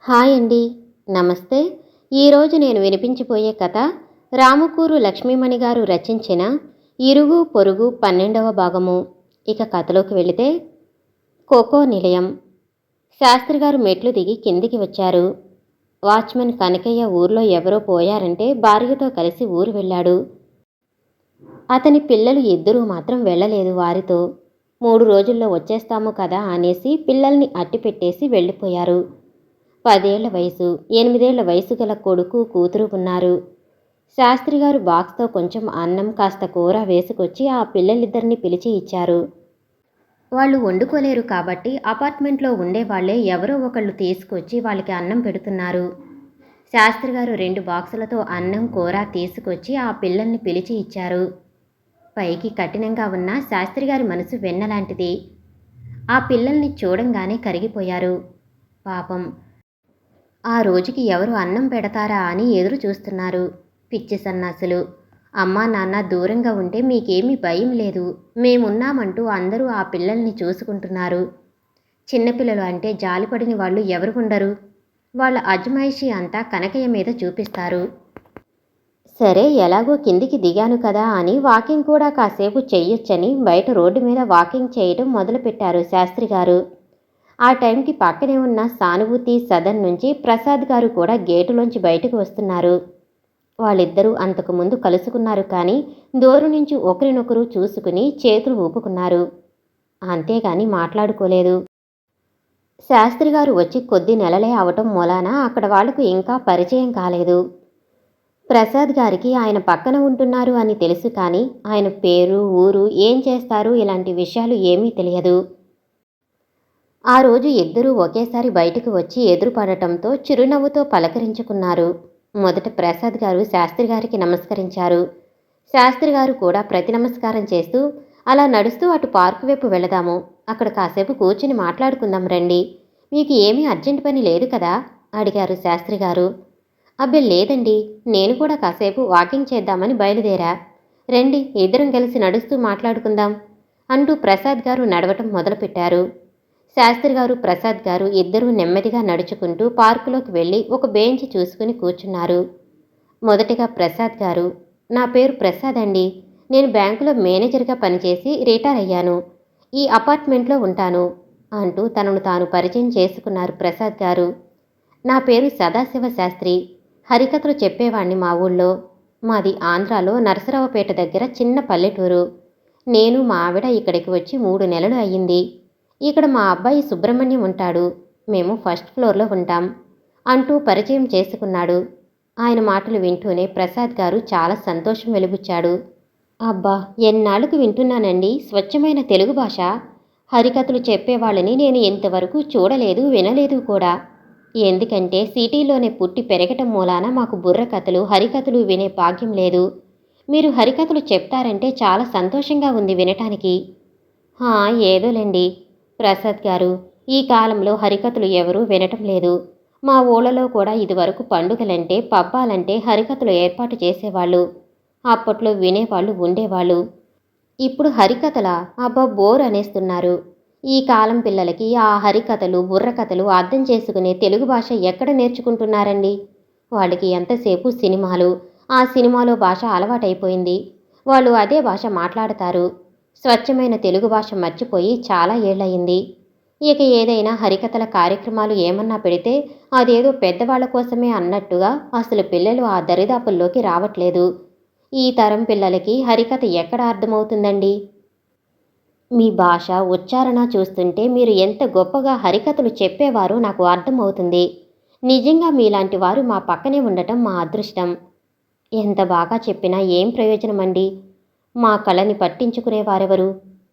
Hi అండి. నమస్తే. ఈరోజు నేను వినిపించబోయే కథ రాముకూరు లక్ష్మీమణి గారు రచించిన ఇరుగు పొరుగు 12వ భాగము. ఇక కథలోకి వెళితే, కోకో నిలయం. శాస్త్రి గారు మెట్లు దిగి కిందికి వచ్చారు. వాచ్మెన్ కనకయ్య ఊర్లో ఎవరో పోయారంటే భార్యతో కలిసి ఊరు వెళ్ళాడు. అతని పిల్లలు ఇద్దరూ మాత్రం వెళ్ళలేదు వారితో. 3 రోజుల్లో వచ్చేస్తాము కదా అనేసి పిల్లల్ని అట్టిపెట్టేసి వెళ్ళిపోయారు. 10 ఏళ్ల వయసు, 8 ఏళ్ల వయసు గల కొడుకు కూతురు ఉన్నారు. శాస్త్రిగారు బాక్స్తో కొంచెం అన్నం కాస్త కూర వేసుకొచ్చి ఆ పిల్లలిద్దరిని పిలిచి ఇచ్చారు. వాళ్ళు వండుకోలేరు కాబట్టి అపార్ట్మెంట్లో ఉండేవాళ్లే ఎవరో ఒకళ్ళు తీసుకొచ్చి వాళ్ళకి అన్నం పెడుతున్నారు. శాస్త్రిగారు 2 బాక్సులతో అన్నం కూర తీసుకొచ్చి ఆ పిల్లల్ని పిలిచి ఇచ్చారు. పైకి కఠినంగా ఉన్న శాస్త్రిగారి మనసు వెన్నలాంటిది. ఆ పిల్లల్ని చూడంగానే కరిగిపోయారు. పాపం, ఆ రోజుకి ఎవరు అన్నం పెడతారా అని ఎదురు చూస్తున్నారు. పిచ్చి సన్నాసులు. అమ్మా నాన్న దూరంగా ఉంటే మీకేమీ భయం లేదు, మేమున్నామంటూ అందరూ ఆ పిల్లల్ని చూసుకుంటున్నారు. చిన్నపిల్లలు అంటే జాలిపడిన వాళ్ళు ఎవరు ఉండరు. వాళ్ళ అజమాయిషీ అంతా కనకయ్య మీద చూపిస్తారు. సరే, ఎలాగో కిందికి దిగాను కదా అని వాకింగ్ కూడా కాసేపు చెయ్యొచ్చని బయట రోడ్డు మీద వాకింగ్ చేయటం మొదలుపెట్టారు శాస్త్రిగారు. ఆ టైంకి పక్కనే ఉన్న సానుభూతి సదన్ నుంచి ప్రసాద్ గారు కూడా గేటులోంచి బయటకు వస్తున్నారు. వాళ్ళిద్దరూ అంతకుముందు కలుసుకున్నారు కానీ దూరం నుంచి ఒకరినొకరు చూసుకుని చేతులు ఊపుకున్నారు. అంతేగాని మాట్లాడుకోలేదు. శాస్త్రిగారు వచ్చి కొద్ది నెలలే అవటం మూలాన అక్కడ వాళ్లకు ఇంకా పరిచయం కాలేదు. ప్రసాద్ గారికి ఆయన పక్కన ఉంటున్నారు అని తెలుసు కానీ ఆయన పేరు, ఊరు, ఏం చేస్తారు ఇలాంటి విషయాలు ఏమీ తెలియదు. ఆ రోజు ఇద్దరూ ఒకేసారి బయటకు వచ్చి ఎదురుపడటంతో చిరునవ్వుతో పలకరించుకున్నారు. మొదట ప్రసాద్ గారు శాస్త్రిగారికి నమస్కరించారు. శాస్త్రిగారు కూడా ప్రతి నమస్కారం చేస్తూ, అలా నడుస్తూ అటు పార్కు వైపు వెళదాము, అక్కడ కాసేపు కూర్చుని మాట్లాడుకుందాం రండి, మీకు ఏమీ అర్జెంట్ పని లేదు కదా అడిగారు శాస్త్రిగారు. అబ్బే లేదండి, నేను కూడా కాసేపు వాకింగ్ చేద్దామని బయలుదేరా, రండి ఇద్దరం కలిసి నడుస్తూ మాట్లాడుకుందాం అంటూ ప్రసాద్ గారు నడవటం మొదలుపెట్టారు. శాస్త్రిగారు ప్రసాద్ గారు ఇద్దరూ నెమ్మదిగా నడుచుకుంటూ పార్కులోకి వెళ్ళి ఒక బెంచ్ చూసుకుని కూర్చున్నారు. మొదటిగా ప్రసాద్ గారు, నా పేరు ప్రసాద్ అండి, నేను బ్యాంకులో మేనేజర్గా పనిచేసి రిటైర్ అయ్యాను, ఈ అపార్ట్మెంట్లో ఉంటాను అంటూ తనను తాను పరిచయం చేసుకున్నారు ప్రసాద్ గారు. నా పేరు సదాశివ శాస్త్రి, హరికథలు చెప్పేవాణ్ణి మా ఊళ్ళో. మాది ఆంధ్రాలో నరసరావుపేట దగ్గర చిన్న పల్లెటూరు. నేను మా ఆవిడ ఇక్కడికి వచ్చి 3 నెలలు అయ్యింది. ఇక్కడ మా అబ్బాయి సుబ్రహ్మణ్యం ఉంటాడు, మేము ఫస్ట్ ఫ్లోర్లో ఉంటాం అంటూ పరిచయం చేసుకున్నాడు. ఆయన మాటలు వింటూనే ప్రసాద్ గారు చాలా సంతోషం వెలిబుచ్చాడు. అబ్బా, ఎన్నాళ్ళకు వింటున్నానండి స్వచ్ఛమైన తెలుగు భాష. హరికథలు చెప్పేవాళ్ళని నేను ఇంతవరకు చూడలేదు, వినలేదు కూడా. ఎందుకంటే సిటీలోనే పుట్టి పెరగటం మూలాన మాకు బుర్ర కథలు, హరికథలు వినే భాగ్యం లేదు. మీరు హరికథలు చెప్తారంటే చాలా సంతోషంగా ఉంది వినటానికి. ఏదోలేండి ప్రసాద్ గారు, ఈ కాలంలో హరికథలు ఎవరూ వినటం లేదు. మా ఊళ్ళలో కూడా ఇదివరకు పండుగలంటే పబ్బాలంటే హరికథలు ఏర్పాటు చేసేవాళ్ళు. అప్పట్లో వినేవాళ్ళు ఉండేవాళ్ళు. ఇప్పుడు హరికథలా, అబ్బా బోర్ అనేస్తున్నారు. ఈ కాలం పిల్లలకి ఆ హరికథలు, బుర్రకథలు అర్థం చేసుకునే తెలుగు భాష ఎక్కడ నేర్చుకుంటున్నారండి? వాళ్ళకి ఎంతసేపు సినిమాలు, ఆ సినిమాలో భాష అలవాటైపోయింది, వాళ్ళు అదే భాష మాట్లాడతారు. స్వచ్ఛమైన తెలుగు భాష మర్చిపోయి చాలా ఏళ్లయింది. ఇక ఏదైనా హరికథల కార్యక్రమాలు ఏమన్నా పెడితే అదేదో పెద్దవాళ్ల కోసమే అన్నట్టుగా అసలు పిల్లలు ఆ దరిదాపుల్లోకి రావట్లేదు. ఈ తరం పిల్లలకి హరికథ ఎక్కడ అర్థమవుతుందండి? మీ భాష, ఉచ్చారణ చూస్తుంటే మీరు ఎంత గొప్పగా హరికథలు చెప్పేవారో నాకు అర్థమవుతుంది. నిజంగా మీలాంటి వారు మా పక్కనే ఉండటం మా అదృష్టం. ఎంత బాగా చెప్పినా ఏం ప్రయోజనమండి? మా కళని పట్టించుకునేవారెవరు?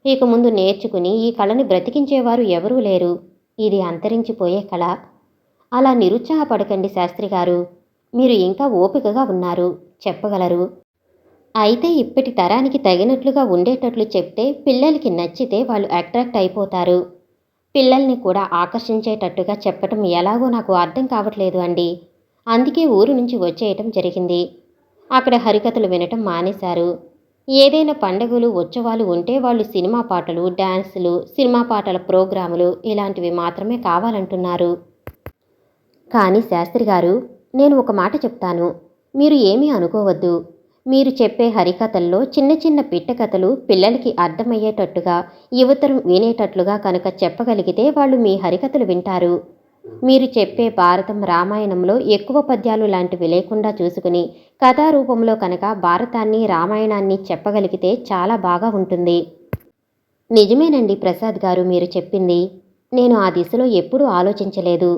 ఇక ముందు నేర్చుకుని ఈ కళని బ్రతికించేవారు ఎవరూ లేరు. ఇది అంతరించిపోయే కళ. అలా నిరుత్సాహపడకండి శాస్త్రిగారు, మీరు ఇంకా ఓపికగా ఉన్నారు, చెప్పగలరు. అయితే ఇప్పటి తరానికి తగినట్లుగా ఉండేటట్లు చెప్తే పిల్లలకి నచ్చితే వాళ్ళు అట్రాక్ట్ అయిపోతారు. పిల్లల్ని కూడా ఆకర్షించేటట్టుగా చెప్పటం ఎలాగో నాకు అర్థం కావట్లేదు అండి. అందుకే ఊరు నుంచి వచ్చేయటం జరిగింది. అక్కడ హరికథలు వినటం మానేశారు. ఏదైనా పండగలు, ఉత్సవాలు ఉంటే వాళ్ళు సినిమా పాటలు, డ్యాన్సులు, సినిమా పాటల ప్రోగ్రాములు ఇలాంటివి మాత్రమే కావాలంటున్నారు. కానీ శాస్త్రి గారు, నేను ఒక మాట చెప్తాను. మీరు ఏమీ అనుకోవద్దు. మీరు చెప్పే హరికథల్లో చిన్న చిన్న పిట్ట కథలు పిల్లలకి అర్థమయ్యేటట్టుగా, యువతరం వినేటట్లుగా కనుక చెప్పగలిగితే వాళ్ళు మీ హరికథలు వింటారు. మీరు చెప్పే భారతం, రామాయణంలో ఎక్కువ పద్యాలు లాంటివి లేకుండా చూసుకుని కథారూపంలో కనుక భారతాన్ని, రామాయణాన్ని చెప్పగలిగితే చాలా బాగా ఉంటుంది. నిజమేనండి ప్రసాద్ గారు మీరు చెప్పింది. నేను ఆ దిశలో ఎప్పుడూ ఆలోచించలేదు.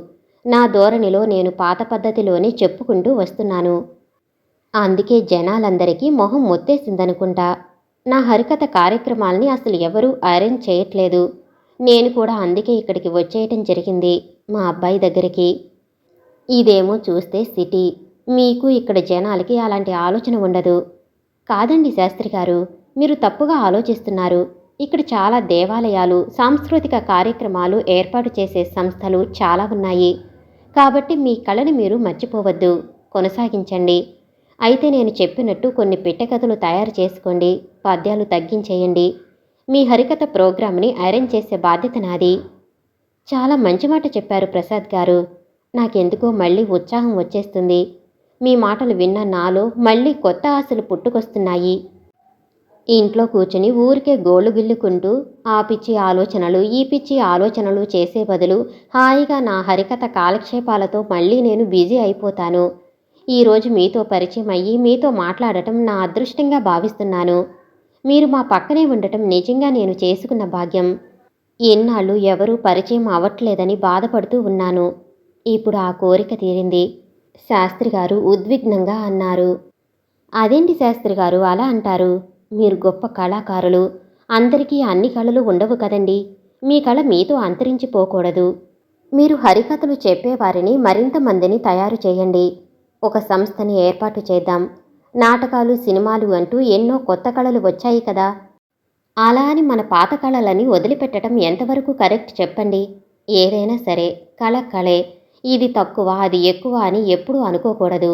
నా ధోరణిలో నేను పాత పద్ధతిలోనే చెప్పుకుంటూ వస్తున్నాను. అందుకే జనాలందరికీ మొహం మొత్తేసిందనుకుంటా. నా హరికథ కార్యక్రమాల్ని అసలు ఎవరూ అరేంజ్ చేయట్లేదు. నేను కూడా అందుకే ఇక్కడికి వచ్చేయటం జరిగింది, మా అబ్బాయి దగ్గరికి. ఇదేమో చూస్తే సిటీ. మీకు ఇక్కడ జనాలకి అలాంటి ఆలోచన ఉండదు. కాదండి శాస్త్రి గారు, మీరు తప్పుగా ఆలోచిస్తున్నారు. ఇక్కడ చాలా దేవాలయాలు, సాంస్కృతిక కార్యక్రమాలు ఏర్పాటు చేసే సంస్థలు చాలా ఉన్నాయి. కాబట్టి మీ కళని మీరు మర్చిపోవద్దు, కొనసాగించండి. అయితే నేను చెప్పినట్టు కొన్ని పిట్టకథలు తయారు చేసుకోండి, పద్యాలు తగ్గించేయండి. మీ హరికథ ప్రోగ్రామ్ని అరేంజ్ చేసే బాధ్యత నాది. చాలా మంచి మాట చెప్పారు ప్రసాద్ గారు. నాకెందుకో మళ్ళీ ఉత్సాహం వచ్చేస్తుంది. మీ మాటలు విన్న నాలో మళ్ళీ కొత్త ఆశలు పుట్టుకొస్తున్నాయి. ఇంట్లో కూర్చుని ఊరికే గోళ్ళు గిల్లుకుంటూ ఆ పిచ్చి ఆలోచనలు, ఈ పిచ్చి ఆలోచనలు చేసే బదులు హాయిగా నా హరికథ కాలక్షేపాలతో మళ్ళీ నేను బిజీ అయిపోతాను. ఈరోజు మీతో పరిచయం అయ్యి మీతో మాట్లాడటం నా అదృష్టంగా భావిస్తున్నాను. మీరు మా పక్కనే ఉండటం నిజంగా నేను చేసుకున్న భాగ్యం. ఎన్నాళ్ళు ఎవరూ పరిచయం అవ్వట్లేదని బాధపడుతూ ఉన్నాను. ఇప్పుడు ఆ కోరిక తీరింది, శాస్త్రి గారు ఉద్విగ్నంగా అన్నారు. అదేంటి శాస్త్రి గారు అలా అంటారు? మీరు గొప్ప కళాకారులు. అందరికీ అన్ని కళలు ఉండవు కదండి. మీ కళ మీతో అంతరించిపోకూడదు. మీరు హరికథలు చెప్పేవారిని మరింత మందిని తయారు చేయండి. ఒక సంస్థని ఏర్పాటు చేద్దాం. నాటకాలు, సినిమాలు అంటూ ఎన్నో కొత్త కళలు వచ్చాయి కదా. అలా అని మన పాత కళలని వదిలిపెట్టడం ఎంతవరకు కరెక్ట్ చెప్పండి. ఏదైనా సరే కళ కళే. ఇది తక్కువ, అది ఎక్కువ అని ఎప్పుడూ అనుకోకూడదు.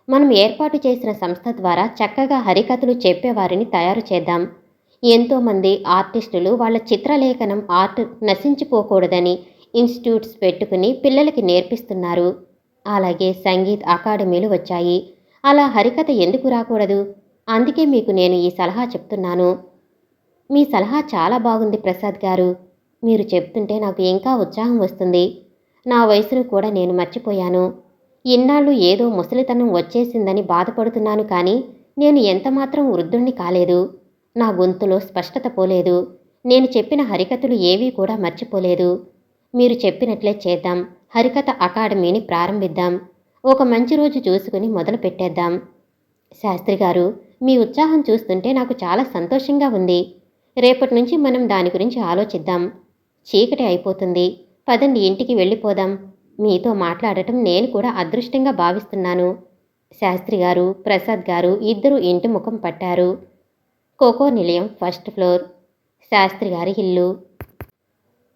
మనం ఏర్పాటు చేసిన సంస్థ ద్వారా చక్కగా హరికథలు చెప్పేవారిని తయారు చేద్దాం. ఎంతోమంది ఆర్టిస్టులు వాళ్ళ చిత్రలేఖనం, ఆర్ట్ నశించిపోకూడదని ఇన్స్టిట్యూట్స్ పెట్టుకుని పిల్లలకి నేర్పిస్తున్నారు. అలాగే సంగీత్ అకాడమీలు వచ్చాయి. అలా హరికథ ఎందుకు రాకూడదు? అందుకే మీకు నేను ఈ సలహా చెప్తున్నాను. మీ సలహా చాలా బాగుంది ప్రసాద్ గారు. మీరు చెప్తుంటే నాకు ఇంకా ఉత్సాహం వస్తుంది. నా వయసును కూడా నేను మర్చిపోయాను. ఇన్నాళ్ళు ఏదో ముసలితనం వచ్చేసిందని బాధపడుతున్నాను, కానీ నేను ఎంతమాత్రం వృద్ధుణ్ణి కాలేదు. నా గొంతులో స్పష్టత పోలేదు. నేను చెప్పిన హరికథలు ఏవీ కూడా మర్చిపోలేదు. మీరు చెప్పినట్లే చేద్దాం. హరికథ అకాడమీని ప్రారంభిద్దాం. ఒక మంచి రోజు చూసుకుని మొదలు పెట్టేద్దాం. శాస్త్రి గారు, మీ ఉత్సాహం చూస్తుంటే నాకు చాలా సంతోషంగా ఉంది. రేపటి నుంచి మనం దాని గురించి ఆలోచిద్దాం. చీకటి అయిపోతుంది, పదండి ఇంటికి వెళ్ళిపోదాం. మీతో మాట్లాడటం నేను కూడా అదృష్టంగా భావిస్తున్నాను. శాస్త్రి గారు, ప్రసాద్ గారు ఇద్దరూ ఇంటి ముఖం పట్టారు. కోకో నిలయం, ఫస్ట్ ఫ్లోర్, శాస్త్రి గారి ఇల్లు.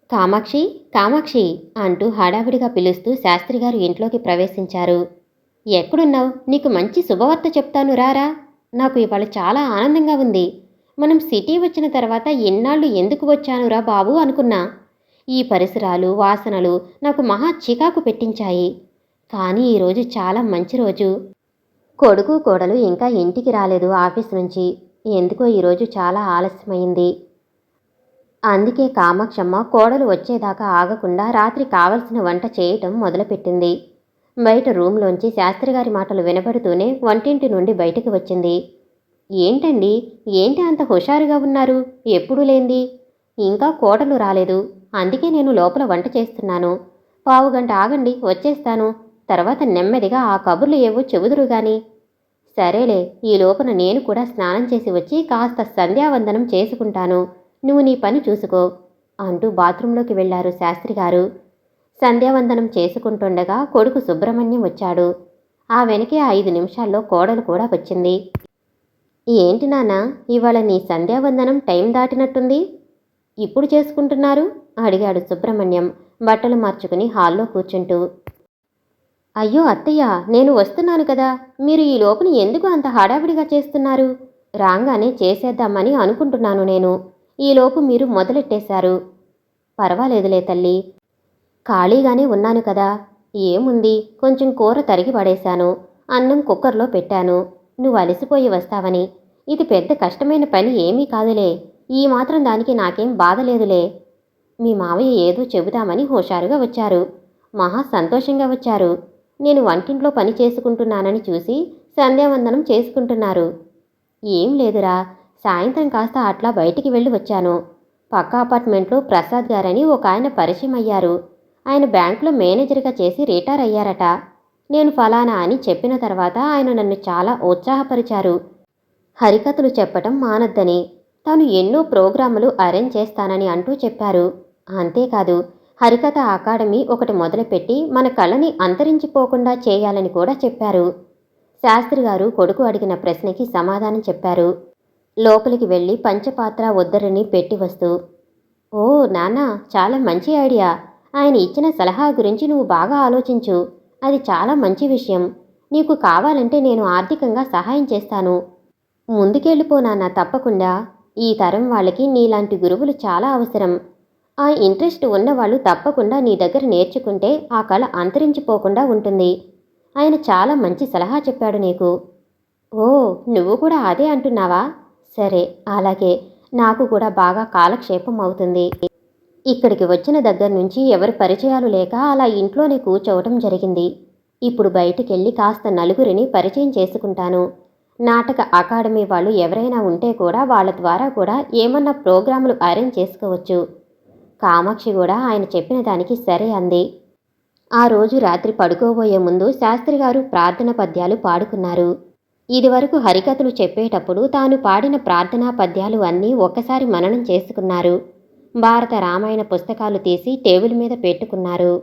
కామాక్షి, కామాక్షి అంటూ హడావిడిగా పిలుస్తూ శాస్త్రిగారు ఇంట్లోకి ప్రవేశించారు. ఎక్కడున్నావు? నీకు మంచి శుభవార్త చెప్తాను, రారా. నాకు ఇవాళ చాలా ఆనందంగా ఉంది. మనం సిటీ వచ్చిన తర్వాత ఎన్నాళ్ళు ఎందుకు వచ్చానురా బాబు అనుకున్నా. ఈ పరిసరాలు, వాసనలు నాకు మహా చికాకు పెట్టించాయి. కానీ ఈరోజు చాలా మంచి రోజు. కొడుకు కోడలు ఇంకా ఇంటికి రాలేదు ఆఫీస్ నుంచి. ఎందుకో ఈరోజు చాలా ఆలస్యమైంది. అందుకే కామాక్షమ్మ కోడలు వచ్చేదాకా ఆగకుండా రాత్రి కావలసిన వంట చేయటం మొదలుపెట్టింది. బయట రూంలోంచి శాస్త్రిగారి మాటలు వినబడుతూనే వంటింటి నుండి బయటికి వచ్చింది. ఏంటండి, ఏంటి అంత హుషారుగా ఉన్నారు? ఎప్పుడు లేంది. ఇంకా కోడలు రాలేదు, అందుకే నేను లోపల వంట చేస్తున్నాను. పావుగంట ఆగండి, వచ్చేస్తాను. తర్వాత నెమ్మదిగా ఆ కబుర్లు ఏవో చెబుదురు గాని. సరేలే, ఈ లోపల నేను కూడా స్నానం చేసి వచ్చి కాస్త సంధ్యావందనం చేసుకుంటాను. నువ్వు నీ పని చూసుకో అంటూ బాత్రూంలోకి వెళ్లారు శాస్త్రిగారు. సంధ్యావందనం చేసుకుంటుండగా కొడుకు సుబ్రహ్మణ్యం వచ్చాడు. ఆ వెనకే 5 నిమిషాల్లో కోడలు కూడా వచ్చింది. ఏంటి నాన్న, ఇవాళ నీ సంధ్యావందనం టైం దాటినట్టుంది. ఇప్పుడు చేసుకుంటున్నారు? అడిగాడు సుబ్రహ్మణ్యం బట్టలు మార్చుకుని హాల్లో కూర్చుంటూ. అయ్యో అత్తయ్య, నేను వస్తున్నాను కదా, మీరు ఈ లోపుని ఎందుకు అంత హడావిడిగా చేస్తున్నారు? రాగానే చేసేద్దామని అనుకుంటున్నాను నేను. ఈలోపు మీరు మొదలెట్టేశారు. పర్వాలేదులే తల్లి, ఖాళీగానే ఉన్నాను కదా. ఏముంది, కొంచెం కూర తరిగి పడేశాను, అన్నం కుక్కర్లో పెట్టాను. నువ్వు అలసిపోయి వస్తావని. ఇది పెద్ద కష్టమైన పని ఏమీ కాదులే. ఈ మాత్రం దానికి నాకేం బాధలేదులే. మీ మావయ్య ఏదో చెబుతామని హుషారుగా వచ్చారు. మహా సంతోషంగా వచ్చారు. నేను వంటింట్లో పని చేసుకుంటున్నానని చూసి సంధ్యావందనం చేసుకుంటున్నారు. ఏం లేదురా, సాయంత్రం కాస్త అట్లా బయటికి వెళ్ళి వచ్చాను. పక్క అపార్ట్మెంట్లో ప్రసాద్ గారని ఒక ఆయన పరిచయం అయ్యారు. ఆయన బ్యాంకులో మేనేజర్గా చేసి రిటైర్ అయ్యారట. నేను ఫలానా అని చెప్పిన తర్వాత ఆయన నన్ను చాలా ఉత్సాహపరిచారు. హరికథలు చెప్పటం మానొద్దని, తాను ఎన్నో ప్రోగ్రాములు అరేంజ్ చేస్తానని అంటూ చెప్పారు. అంతేకాదు, హరికథ అకాడమీ ఒకటి మొదలుపెట్టి మన కళని అంతరించిపోకుండా చేయాలని కూడా చెప్పారు. శాస్త్రిగారు కొడుకు అడిగిన ప్రశ్నకి సమాధానం చెప్పారు. లోపలికి వెళ్ళి పంచపాత్ర ఉద్దరిని పెట్టి వస్తూ, ఓ నాన్న, చాలా మంచి ఐడియా. ఆయన ఇచ్చిన సలహా గురించి నువ్వు బాగా ఆలోచించు. అది చాలా మంచి విషయం. నీకు కావాలంటే నేను ఆర్థికంగా సహాయం చేస్తాను. ముందుకెళ్ళిపో నాన్న, తప్పకుండా. ఈ తరం వాళ్ళకి నీలాంటి గురువులు చాలా అవసరం. ఆ ఇంట్రెస్ట్ ఉన్నవాళ్ళు తప్పకుండా నీ దగ్గర నేర్చుకుంటే ఆ కళ అంతరించిపోకుండా ఉంటుంది. ఆయన చాలా మంచి సలహా చెప్పాడు నీకు. ఓ, నువ్వు కూడా అదే అంటున్నావా? సరే, అలాగే. నాకు కూడా బాగా కాలక్షేపం అవుతుంది. ఇక్కడికి వచ్చిన దగ్గర నుంచి ఎవరి పరిచయాలు లేక అలా ఇంట్లోనే కూర్చోవటం జరిగింది. ఇప్పుడు బయటికెళ్ళి కాస్త నలుగురిని పరిచయం చేసుకుంటాను. నాటక అకాడమీ వాళ్ళు ఎవరైనా ఉంటే కూడా వాళ్ళ ద్వారా కూడా ఏమన్నా ప్రోగ్రాములు అరేంజ్ చేసుకోవచ్చు. కామాక్షి కూడా ఆయన చెప్పిన దానికి సరే అంది. ఆ రోజు రాత్రి పడుకోబోయే ముందు శాస్త్రిగారు ప్రార్థన పద్యాలు పాడుకున్నారు. ఇదివరకు హరికథలు చెప్పేటప్పుడు తాను పాడిన ప్రార్థనా పద్యాలు అన్నీ ఒక్కసారి మననం చేసుకున్నారు. భారత రామాయణ పుస్తకాలు తీసి టేబుల్ మీద పెట్టుకున్నారు.